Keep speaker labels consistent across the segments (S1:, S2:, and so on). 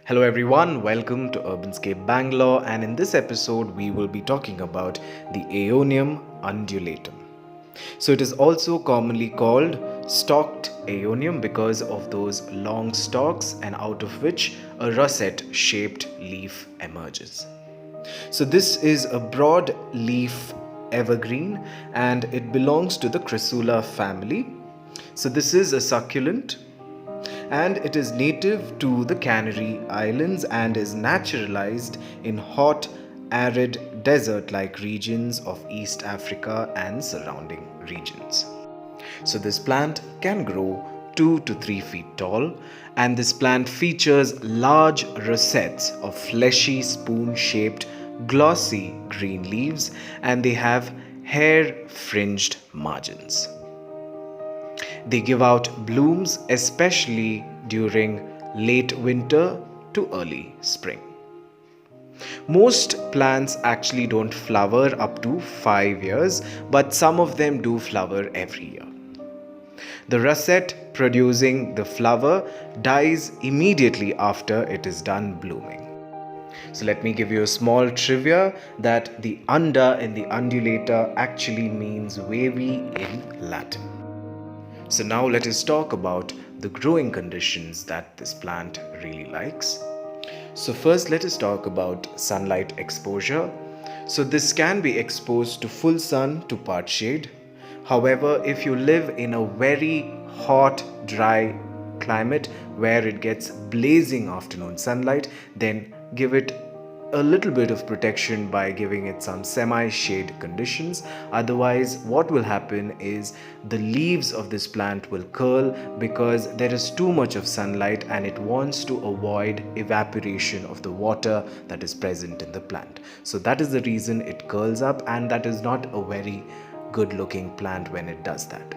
S1: Hello everyone, welcome to Urbanscape Bangalore, and in this episode we will be talking about the Aeonium Undulatum. So it is also commonly called stalked Aeonium because of those long stalks and out of which a russet shaped leaf emerges. So this is a broad leaf evergreen and it belongs to the Chrysula family. So this is a succulent and it is native to the Canary Islands and is naturalized in hot, arid, desert-like regions of East Africa and surrounding regions. So this plant can grow 2 to 3 feet tall, and this plant features large rosettes of fleshy spoon-shaped glossy green leaves, and they have hair-fringed margins. They give out blooms especially during late winter to early spring. Most plants actually don't flower up to 5 years, but some of them do flower every year. The russet producing the flower dies immediately after it is done blooming. So let me give you a small trivia that the unda in the undulator actually means wavy in Latin. So now let us talk about the growing conditions that this plant really likes. So first let us talk about sunlight exposure. So this can be exposed to full sun to part shade. However, if you live in a very hot, dry climate where it gets blazing afternoon sunlight, then give it a little bit of protection by giving it some semi-shade conditions. Otherwise, what will happen is the leaves of this plant will curl because there is too much of sunlight and it wants to avoid evaporation of the water that is present in the plant. So that is the reason it curls up, and that is not a very good looking plant when it does that.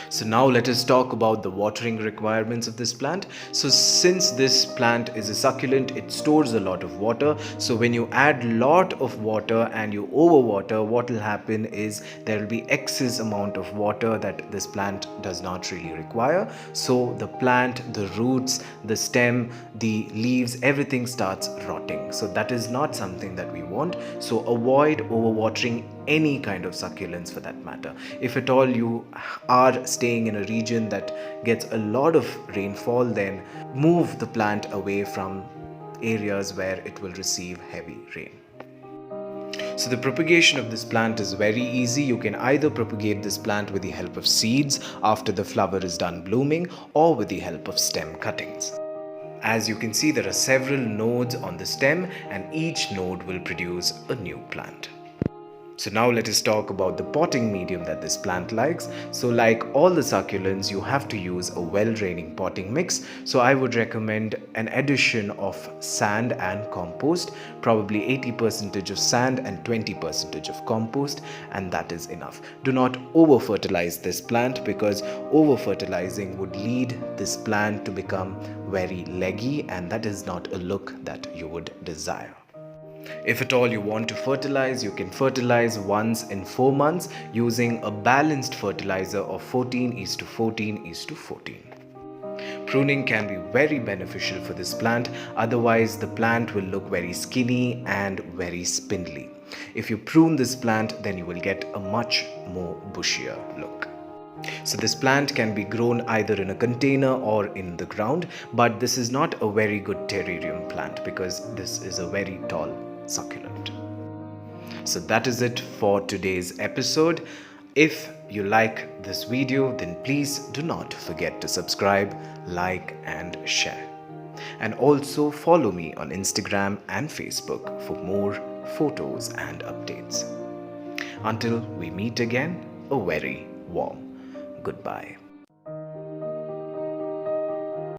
S1: So now let us talk about the watering requirements of this plant. So since this plant is a succulent, it stores a lot of water. So when you add lot of water and you overwater, what will happen is there will be excess amount of water that this plant does not really require. So the plant, the roots, the stem, the leaves, everything starts rotting. So that is not something that we want. So avoid overwatering any kind of succulents for that matter. If at all you are staying in a region that gets a lot of rainfall, then move the plant away from areas where it will receive heavy rain. So the propagation of this plant is very easy. You can either propagate this plant with the help of seeds after the flower is done blooming, or with the help of stem cuttings. As you can see, there are several nodes on the stem and each node will produce a new plant. So now let us talk about the potting medium that this plant likes. So like all the succulents, you have to use a well-draining potting mix. So I would recommend an addition of sand and compost, probably 80% of sand and 20% of compost, and that is enough. Do not over-fertilize this plant because over-fertilizing would lead this plant to become very leggy, and that is not a look that you would desire. If at all you want to fertilize, you can fertilize once in 4 months using a balanced fertilizer of 14:14:14. Pruning can be very beneficial for this plant, otherwise the plant will look very skinny and very spindly. If you prune this plant, then you will get a much more bushier look. So this plant can be grown either in a container or in the ground, but this is not a very good terrarium plant because this is a very tall succulent. So that is it for today's episode. If you like this video, then please do not forget to subscribe, like and share. And also follow me on Instagram and Facebook for more photos and updates. Until we meet again, a very warm goodbye.